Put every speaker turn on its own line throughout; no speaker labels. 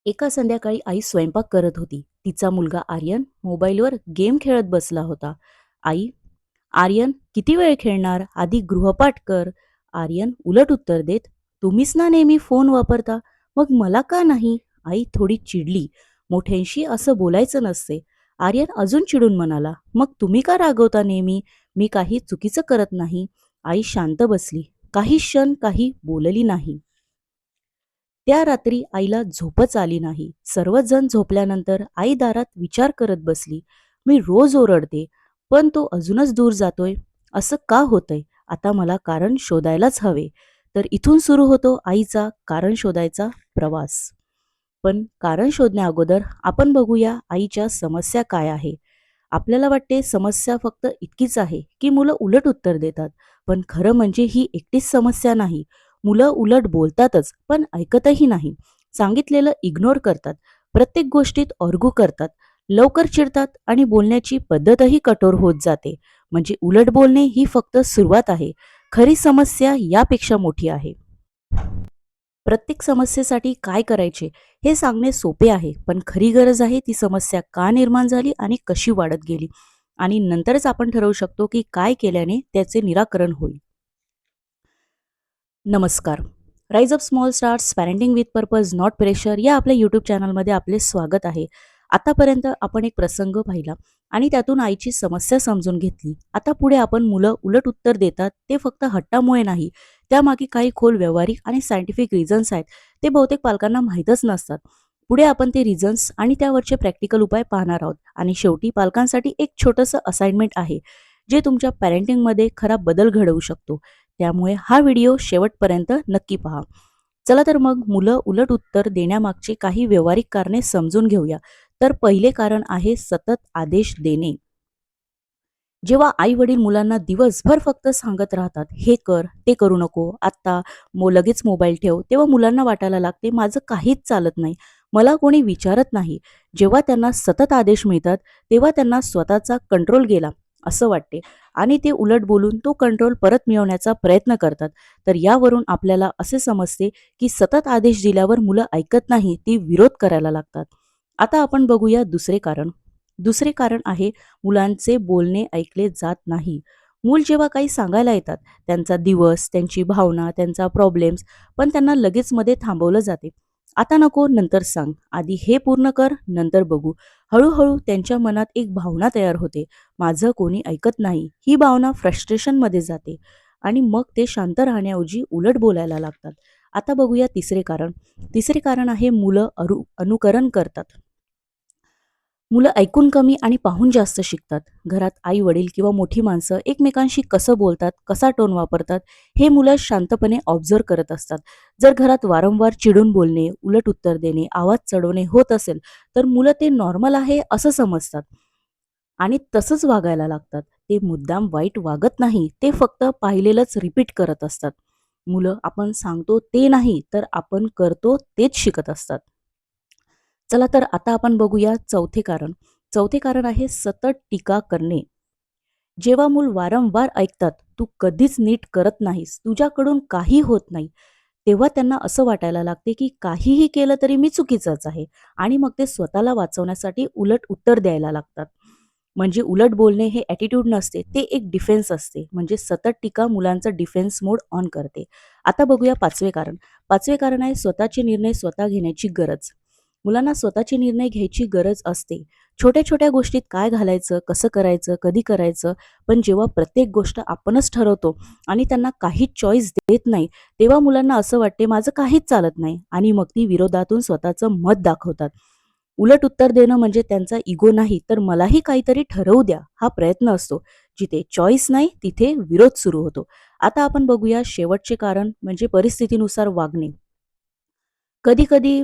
एका संध्याकाळी आई स्वयंपाक करत होती. तिचा मुलगा आर्यन मोबाईलवर गेम खेळत बसला होता. आई, आर्यन किती वेळ खेळणार? आधी गृहपाठ कर. आर्यन उलट उत्तर देत, तुम्हीच ना नेहमी फोन वापरता, मग मला का नाही? आई थोडी चिडली. मोठ्यांशी असं बोलायचं नसते. आर्यन अजून चिडून म्हणाला, मग तुम्ही का रागवता नेहमी? मी काही चुकीचं करत नाही. आई शांत बसली. काही क्षण काही बोलली नाही. त्या रात्री आईला झोपच आली नाही. सर्वच जण झोपल्यानंतर आई दारात विचार करत बसली. मी रोज ओरडते, पण तो अजूनच दूर जातोय. असं का होतंय? आता मला कारण शोधायलाच हवे. तर इथून सुरू होतो आईचा कारण शोधायचा प्रवास. पण कारण शोधण्या अगोदर आपण बघूया आईच्या समस्या काय आहे. आपल्याला वाटते समस्या फक्त इतकीच आहे की मुलं उलट उत्तर देतात. पण खरं म्हणजे ही एकटीच समस्या नाही. मुलं उलट बोलतातच पण ऐकतही नाही. सांगितलेलं इग्नोर करतात. प्रत्येक गोष्टीत ऑर्ग्यू करतात. लवकर चिडतात आणि बोलण्याची पद्धतही कठोर होत जाते. म्हणजे उलट बोलणे ही फक्त सुरुवात आहे. खरी समस्या यापेक्षा मोठी आहे. प्रत्येक समस्येसाठी काय करायचे हे सांगणे सोपे आहे, पण खरी गरज आहे ती समस्या का निर्माण झाली आणि कशी वाढत गेली, आणि नंतरच आपण ठरवू शकतो की काय केल्याने त्याचे निराकरण होईल. नमस्कार. Rise up small stars parenting with purpose not pressure या आपल्या यूट्यूब चॅनलमध्ये आपले स्वागत आहे. आतापर्यंत आपण एक प्रसंग पाहिला आणि त्यातून आईची समस्या समजून घेतली. आता पुढे आपण मुलं उलट उत्तर देतात ते फक्त हट्टामुळे नाही, त्यामागे काही खोल व्यावहारिक आणि सायंटिफिक रिझन्स आहेत. ते बहुतेक पालकांना माहीतच नसतात. पुढे आपण ते रिझन्स आणि त्यावरचे प्रॅक्टिकल उपाय पाहणार आहोत. आणि शेवटी पालकांसाठी एक छोटंसं असाइनमेंट आहे, जे तुमच्या पॅरेंटिंगमध्ये खरा बदल घडवू शकतो. त्यामुळे हा व्हिडिओ शेवटपर्यंत नक्की पहा. चला तर मग मुलं उलट उत्तर देण्यामागची काही व्यावहारिक कारणे समजून घेऊया. तर पहिले कारण आहे सतत आदेश देणे. जेव्हा आई वडील मुलांना दिवसभर फक्त सांगत राहतात, हे कर, ते करू नको, आत्ता लगेच मोबाईल ठेव, तेव्हा मुलांना वाटायला लागते माझं काहीच चालत नाही, मला कोणी विचारत नाही. जेव्हा त्यांना सतत आदेश मिळतात तेव्हा त्यांना स्वतःचा कंट्रोल गेला असं वाटते आणि ते उलट बोलून तो कंट्रोल परत मिळवण्याचा प्रयत्न करतात. तर यावरून आपल्याला असे समजते की सतत आदेश दिल्यावर मुलं ऐकत नाही, ती विरोध करायला लागतात. आता आपण बघूया दुसरे कारण. दुसरे कारण आहे मुलांचे बोलणे ऐकले जात नाही. मूल जेव्हा काही सांगायला येतात, त्यांचा दिवस, त्यांची भावना, त्यांचा प्रॉब्लेम्स, पण त्यांना लगेच मध्ये थांबवलं जाते. आता नको, नंतर सांग, आधी हे पूर्ण कर, नंतर बघू. हळूहळू त्यांच्या मनात एक भावना तयार होते, माझं कोणी ऐकत नाही. ही भावना फ्रस्ट्रेशनमध्ये जाते आणि मग ते शांत राहण्याऐवजी उलट बोलायला लागतात. आता बघूया तिसरे कारण. तिसरे कारण आहे मुलं अनुकरण करतात. मुलं ऐकून कमी आणि पाहून जास्त शिकतात. घरात आई वडील किंवा मोठी माणसं एकमेकांशी कसं बोलतात, कसा टोन वापरतात, हे मुलं शांतपणे ऑब्झर्व करत असतात. जर घरात वारंवार चिडून बोलणे, उलट उत्तर देणे, आवाज चढवणे होत असेल, तर मुलं ते नॉर्मल आहे असं समजतात आणि तसंच वागायला लागतात. ते मुद्दाम वाईट वागत नाही, ते फक्त पाहिलेलंच रिपीट करत असतात. मुलं आपण सांगतो ते नाही, तर आपण करतो तेच शिकत असतात. चला तर आता आपण बघूया चौथे कारण. चौथे कारण आहे सतत टीका करणे. जेव्हा मूल वारंवार ऐकतात, तू कधीच नीट करत नाहीस, तुझ्याकडून काही होत नाही, तेव्हा त्यांना असं वाटायला लागते की काहीही केलं तरी मी चुकीचाच आहे आणि मग ते स्वतःला वाचवण्यासाठी उलट उत्तर द्यायला लागतात. म्हणजे उलट बोलणे हे ॲटिट्यूड नसते, ते एक डिफेन्स असते. म्हणजे सतत टीका मुलांचं डिफेन्स मोड ऑन करते. आता बघूया पाचवे कारण. पाचवे कारण आहे स्वतःचे निर्णय स्वतः घेण्याची गरज. मुलांना स्वतःचे निर्णय घ्यायची गरज असते. छोट्या-छोट्या गोष्टीत काय घालायचं, कसं करायचं, कधी करायचं, पण जेव्हा प्रत्येक गोष्ट आपणच ठरवतो आणि त्यांना काहीच चॉईस देत नाही, तेव्हा मुलांना असं वाटते माझं काहीच चालत नाही आणि मग ती विरोधातून स्वतःचं मत दाखवतात. उलट उत्तर देणं म्हणजे त्यांचा इगो नाही, तर मलाही काहीतरी ठरवू द्या हा प्रयत्न असतो. जिथे चॉईस नाही तिथे विरोध सुरू होतो. आता आपण बघूया शेवटचे कारण म्हणजे परिस्थितीनुसार वागणे. कधी-कधी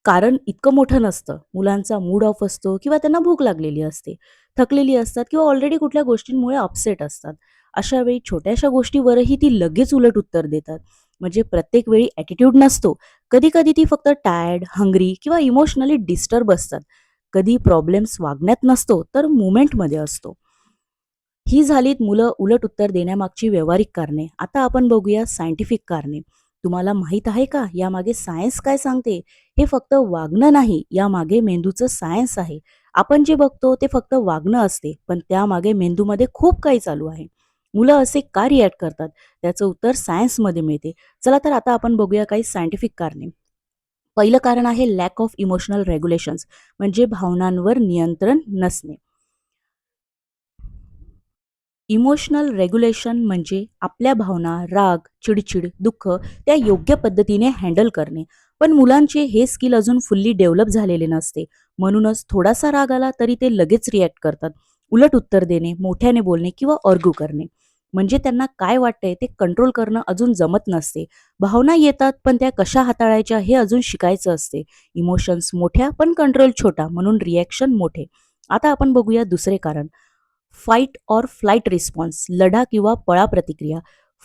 कारण इतकं मोठं नसतं. मुलांचा मूड ऑफ असतो किंवा त्यांना भूक लागलेली असते, थकलेली असतात किंवा ऑलरेडी कुठल्या गोष्टींमुळे अपसेट असतात. अशा वेळी छोट्याशा गोष्टीवरही ती लगेच उलट उत्तर देतात. म्हणजे प्रत्येक वेळी ॲटिट्यूड नसतो. कधी-कधी ती फक्त टायर्ड, हंग्री किंवा इमोशनली डिस्टर्ब असतात. कधी प्रॉब्लेम्स वागण्यात नसतो, तर मूव्हमेंटमध्ये असतो. ही झालीत मुलं उलट उत्तर देण्यामागची व्यावहारिक कारणे. आता आपण बघूया सायंटिफिक कारणे. तुम्हाला माहीत आहे का यामागे सायन्स काय सांगते? हे फक्त वागणं नाही, यामागे मेंदूचं सायन्स आहे. आपण जे बघतो ते फक्त वागणं असते, पण त्यामागे मेंदूमध्ये खूप काही चालू आहे. मुलं असे का रिॲक्ट करतात? त्याचं उत्तर सायन्समध्ये मिळते. चला तर आता आपण बघूया काही सायंटिफिक कारणे. पहिलं कारण आहे लॅक ऑफ इमोशनल रेग्युलेशन्स म्हणजे भावनांवर नियंत्रण नसणे. इमोशनल रेग्युलेशन म्हणजे आपल्या भावना, राग, चिडचिड, दुःख त्या योग्य पद्धतीने हँडल करणे. पण मुलांचे हे स्किल अजून फुल्ली डेव्हलप झालेले नसते. म्हणूनच थोडासा राग आला तरी ते लगेच रिॲक्ट करतात. उलट उत्तर देणे, मोठ्याने बोलणे किंवा आर्ग्यू करणे. म्हणजे त्यांना काय वाटतंय ते कंट्रोल करणं अजून जमत नसते. भावना येतात पण त्या कशा हाताळायच्या हे अजून शिकायचं असते. इमोशन्स मोठ्या पण कंट्रोल छोटा म्हणून रिॲक्शन मोठे. आता आपण बघूया दुसरे कारण. फाईट ऑर फ्लाइट रिस्पॉन्स लढा किंवा पळा प्रतिक्रिया.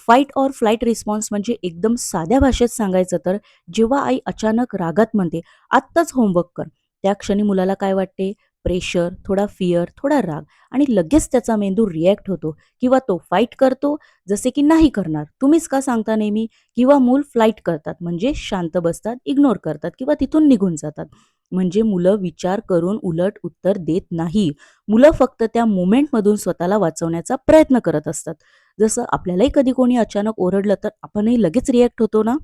फाईट ऑर फ्लाइट रिस्पॉन्स म्हणजे एकदम साध्या भाषेत सांगायचं तर जेव्हा आई अचानक रागात म्हणते आत्ताच होमवर्क कर, त्या क्षणी मुलाला काय वाटते? प्रेशर, थोडा फिअर, थोडा राग आणि लगेच त्याचा मेंदू रिॲक्ट होतो किंवा तो फाईट करतो, जसे की नाही करणार, तुम्हीच का सांगता नेहमी, किंवा मूल फ्लाईट करतात म्हणजे शांत बसतात, इग्नोर करतात किंवा तिथून निघून जातात. म्हणजे मुलं विचार करून उलट उत्तर देत नाही. मुलं फक्त त्या मोमेंटमधून स्वतःला वाचवण्याचा प्रयत्न करत असतात. जसं आपल्यालाही कधी कोणी अचानक ओरडलं तर आपणही लगेच रिॲक्ट होतो ना,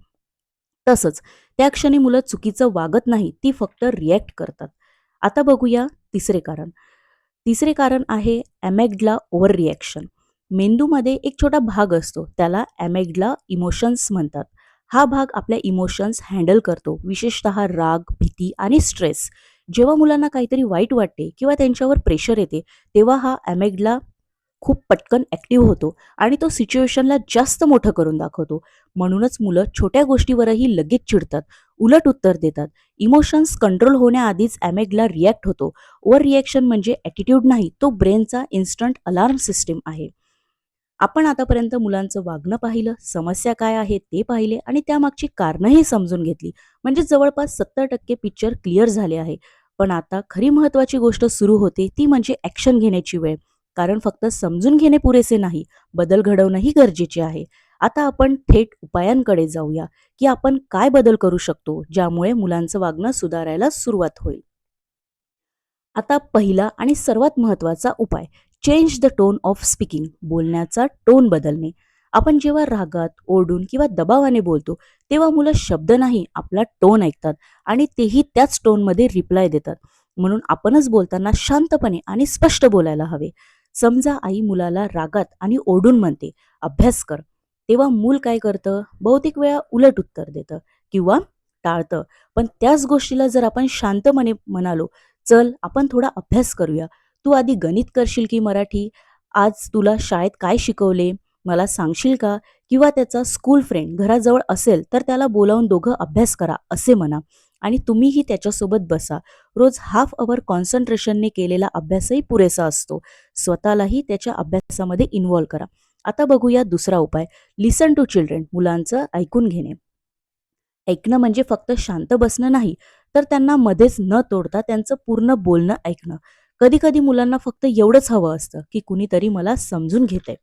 तसंच त्या क्षणी मुलं चुकीचं वागत नाही, ती फक्त रिॲक्ट करतात. आता बघूया तिसरे कारण. तिसरे कारण आहे ॲमेग्डला ओव्हर रिॲक्शन. मेंदूमध्ये एक छोटा भाग असतो, त्याला ॲमेग्डला इमोशन्स म्हणतात. हा भाग आपल्या इमोशन्स हँडल करतो, विशेषतः राग, भीती आणि स्ट्रेस. जेव्हा मुलांना काहीतरी वाईट वाटते किंवा त्यांच्यावर प्रेशर येते, तेव्हा हा ॲमेग्डला खूप पटकन ॲक्टिव्ह होतो आणि तो सिच्युएशनला जास्त मोठं करून दाखवतो. म्हणूनच मुलं छोट्या गोष्टीवरही लगेच चिडतात, उलट उत्तर देतात. इमोशन्स कंट्रोल होण्याआधीच ॲमेग्डला रिॲक्ट होतो. ओव्हर रिॲक्शन म्हणजे ॲटिट्यूड नाही, तो ब्रेनचा इन्स्टंट अलार्म सिस्टीम आहे. आपण आतापर्यंत मुलांचं वागणं पाहिलं, समस्या काय आहे ते पाहिले आणि त्यामागची कारणंही समजून घेतली. म्हणजे जवळपास 70% पिक्चर क्लिअर झाले आहे. पण आता खरी महत्त्वाची गोष्ट सुरू होते, ती म्हणजे ॲक्शन घेण्याची वेळ. कारण फक्त समजून घेणे पुरेसे नाही, बदल घडवणंही गरजेचे आहे. आता आपण थेट उपायांकडे जाऊया, की आपण काय बदल करू शकतो, ज्यामुळे मुलांचं वागणं सुधारायला सुरुवात होईल. आता पहिला आणि सर्वात महत्त्वाचा उपाय, change the tone of speaking. बोलण्याचा टोन बदलणे. आपण जेव्हा रागात, ओरडून किंवा दबावाने बोलतो, तेव्हा मुलं शब्द नाही, आपला टोन ऐकतात आणि तेही त्याच टोनमध्ये रिप्लाय देतात. म्हणून आपणच बोलताना शांतपणे आणि स्पष्ट बोलायला हवे. समजा आई मुलाला रागात आणि ओरडून म्हणते, "अभ्यास कर." तेव्हा मूल काय करतं? बहुतेक वेळा उलट उत्तर देतं किंवा टाळतं. पण त्याच गोष्टीला जर आपण शांतपणे म्हणालो, "चल, आपण थोडा अभ्यास करूया. तू आधी गणित करशील की मराठी? आज तुला शाळेत काय शिकवले? मला सांगशील का?" किंवा त्याचा स्कूल फ्रेंड घराजवळ असेल, तर त्याला बोलावून दोघं अभ्यास करा, असे म्हणा. आणि तुम्हीही त्याच्यासोबत बसा. रोज हाल्फ अवर कॉन्सन्ट्रेशनने केलेला अभ्यासही पुरेसा असतो. स्वतःलाही त्याच्या अभ्यासामध्ये इन्व्हॉल्व करा. आता बघूया दुसरा उपाय, लिसन टू चिल्ड्रन. मुलांचं ऐकून घेणे. ऐकणं म्हणजे फक्त शांत बसणं नाही, तर त्यांना मध्येच न तोडता त्यांचं पूर्ण बोलणं ऐकणं. कधी-कधी मुलांना फक्त एवढंच हवं असतं, की कुणीतरी मला समजून घेतंय.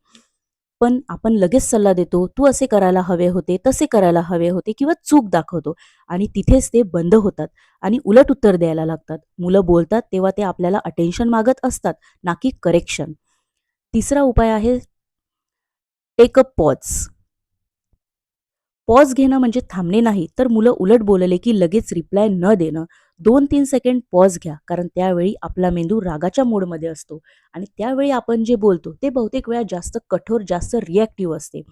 पण आपण लगेच सल्ला देतो, "तू असे करायला हवे होते, तसे करायला हवे होते" किंवा चूक दाखवतो आणि तिथेच ते बंद होतात आणि उलट उत्तर द्यायला लागतात. मुलं बोलतात तेव्हा ते आपल्याला अटेन्शन मागत असतात, ना की करेक्शन. तिसरा उपाय आहे टेक अ पॉज. पॉज घेणं म्हणजे थांबणे नाही, तर मुलं उलट बोलले की लगेच रिप्लाय न देणं. 2-3 सेकंड पॉज घ्या, कारण त्यावेळी आपला मेंदू रागाच्या मोडमध्ये असतो आणि त्यावेळी आपण जे बोलतो ते बहुतेक वेळा जास्त कठोर, जास्त रिॲक्टिव्ह असते.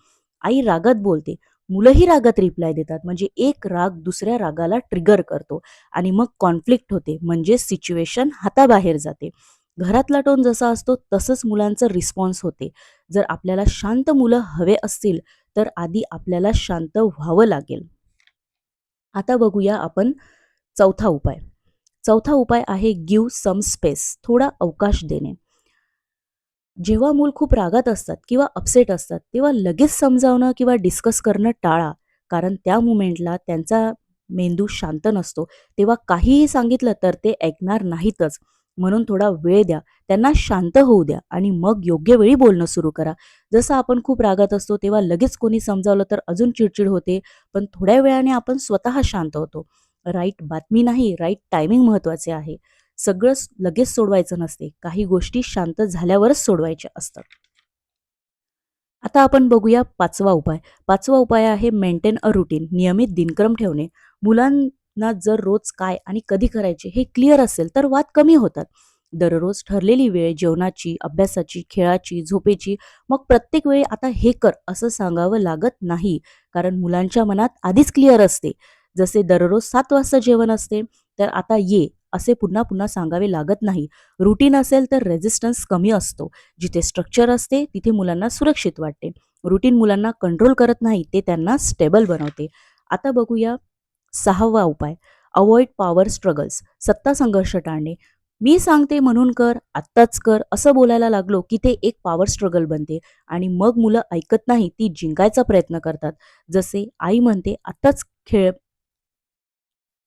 आई रागात बोलते, मुलंही रागात रिप्लाय देतात. म्हणजे एक राग दुसऱ्या रागाला ट्रिगर करतो आणि मग कॉन्फ्लिक्ट होते. म्हणजे सिच्युएशन हाताबाहेर जाते. घरातला टोन जसा असतो तसंच मुलांचं रिस्पॉन्स होते. जर आपल्याला शांत मुलं हवे असतील, तर आधी आपल्याला शांत व्हावं लागेल. आता बघूया आपण चौथा उपाय. चौथा उपाय आहे गिव्ह सम स्पेस. थोडा अवकाश देणे. जेव्हा मूल खूप रागात असतात किंवा अपसेट असतात, तेव्हा लगेच समजावणं किंवा डिस्कस करणं टाळा. कारण त्या मोमेंटला त्यांचा मेंदू शांत नसतो. तेव्हा काहीही सांगितलं तर ते ऐकणार नाहीतच. म्हणून थोडा वेळ द्या, त्यांना शांत होऊ द्या आणि मग योग्य वेळी बोलणं सुरू करा. जसं आपण खूप रागात असतो तेव्हा लगेच कोणी समजावलं तर अजून चिडचिड होते, पण थोड्या वेळाने आपण स्वतः शांत होतो. राईट बातमी नाही, राईट टायमिंग महत्वाचे आहे. सगळं लगेच सोडवायचं नसते. काही गोष्टी शांत झाल्यावरच सोडवायच्या असतात. आता आपण बघूया 5वा उपाय. 5वा उपाय आहे मेंटेन अ रूटीन. नियमित दिनक्रम ठेवणे. मुलांना जर रोज काय आणि कधी करायचे हे क्लिअर असेल तर वाद कमी होतात. दररोज ठरलेली वेळ जेवणाची, अभ्यासाची, खेळाची, झोपेची, मग प्रत्येक वेळी आता हे कर असं सांगावं लागत नाही. कारण मुलांच्या मनात आधीच क्लिअर असते. जसे दररोज 7 वाजता जेवण असते, तर आता ये असे पुन्हा पुन्हा सांगावे लागत नाही. रूटीन असेल तर रेझिस्टन्स कमी असतो. जिथे स्ट्रक्चर असते तिथे मुलांना सुरक्षित वाटते. रुटीन मुलांना कंट्रोल करत नाही, ते त्यांना स्टेबल बनवते. आता बघूया 6वा उपाय. Avoid power struggles. सत्ता संघर्ष टाळणे. मी सांगते म्हणून कर, आत्ताच कर असं बोलायला लागलो की ते एक पॉवर स्ट्रगल बनते आणि मग मुलं ऐकत नाही, ती जिंकायचा प्रयत्न करतात. जसे आई म्हणते आत्ताच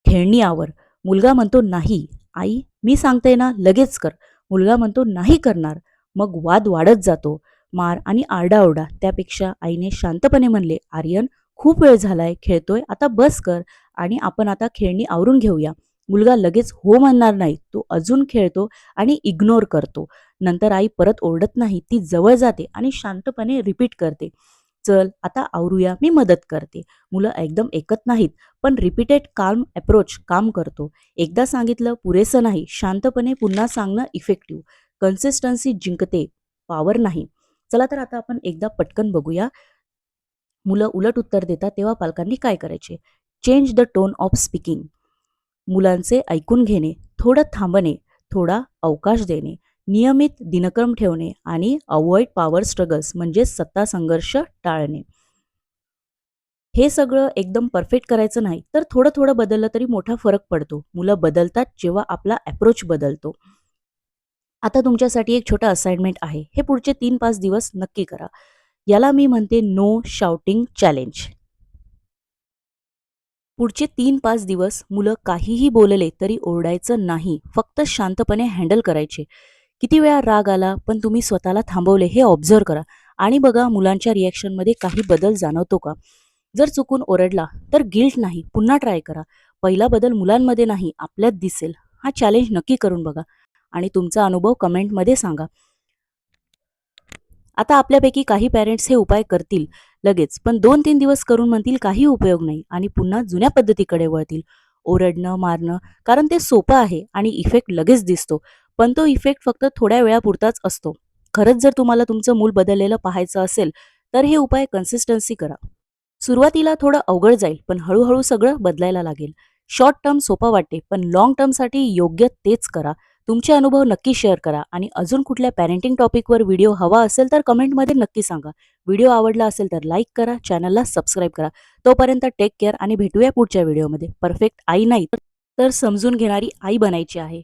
खेळणी आवर. मुलगा म्हणतो नाही. आई मी सांगते ना लगेच कर. मुलगा म्हणतो नाही करणार. मग वाद वाढत जातो. मार आणि आरडाओरडा. त्यापेक्षा आईने शांतपणे म्हणले, आर्यन खूप वेळ झालाय, खेळतोय, आता बस कर आणि आपण आता खेळणी आवरून घेऊया. मुलगा लगेच हो म्हणणार नाही. तो अजून खेळतो आणि इग्नोर करतो. नंतर आई परत ओरडत नाही. ती जवळ जाते आणि शांतपणे रिपीट करते. चल आता आवरूया, मी मदत करते. मुलं एकदम ऐकत नाहीत, पण रिपीटेड काल्म अप्रोच काम करतो. एकदा सांगितलं पुरेसं नाही, शांतपणे पुन्हा सांगणं इफेक्टिव्ह. कन्सिस्टन्सी जिंकते, पॉवर नाही. चला तर आता आपण एकदा पटकन बघूया. मुलं उलट उत्तर देतात तेव्हा पालकांनी काय करायचे. Change the tone of speaking. मुलांचे ऐकून घेणे, थोडं थांबणे, थोडा अवकाश देणे, नियमित दिनक्रम ठेवणे आणि अवॉइड पॉवर स्ट्रगल्स म्हणजे सत्ता संघर्ष टाळणे. हे सगळं एकदम परफेक्ट करायचं नाही, तर थोडं थोडं बदललं तरी मोठा फरक पडतो. मुलं बदलतात जेव्हा आपला अप्रोच बदलतो. आता तुमच्यासाठी एक छोटा असाइनमेंट आहे. हे पुढचे 3-5 दिवस नक्की करा. याला मी म्हणते नो शाउटिंग चॅलेंज. पुढचे 3-5 दिवस मुलं काहीही बोलले तरी ओरडायचं नाही. फक्त शांतपणे हँडल करायचे. किती वेळा राग आला पण तुम्ही स्वतःला थांबवले हे ऑब्झर्व्ह करा आणि बघा मुलांच्या रिॲक्शनमध्ये काही बदल जाणवतो का. जर चुकून ओरडला तर गिल्ट नाही, पुन्हा ट्राय करा. पहिला बदल मुलांमध्ये नाही आपल्यात दिसेल. हा चॅलेंज नक्की करून बघा आणि तुमचा अनुभव कमेंटमध्ये सांगा. आता आपल्यापैकी काही पॅरेंट्स हे उपाय करतील लगेच, पण 2-3 दिवस करून म्हणतील काही उपयोग नाही आणि पुन्हा जुन्या पद्धतीकडे वळतील. ओरडणं, मारणं, कारण ते सोपं आहे आणि इफेक्ट लगेच दिसतो, पण तो इफेक्ट फक्त थोड्या वेळापुरताच असतो. खरंच जर तुम्हाला तुमचं मूल बदललेलं पाहायचं असेल, तर हे उपाय कन्सिस्टन्सी करा. सुरुवातीला थोडं अवघड जाईल, पण हळूहळू सगळं बदलायला लागेल. शॉर्ट टर्म सोपं वाटते, पण लाँग टर्मसाठी योग्य तेच करा. तुमचे अनुभव नक्की शेअर करा आणि अजून कुठल्या पॅरेंटिंग टॉपिकवर व्हिडिओ हवा असेल तर कमेंटमध्ये नक्की सांगा. व्हिडिओ आवडला असेल तर लाईक करा, चॅनलला सबस्क्राईब करा. तोपर्यंत टेक केअर आणि भेटूया पुढच्या व्हिडिओमध्ये. परफेक्ट आई नाही तर समजून घेणारी आई बनायची आहे.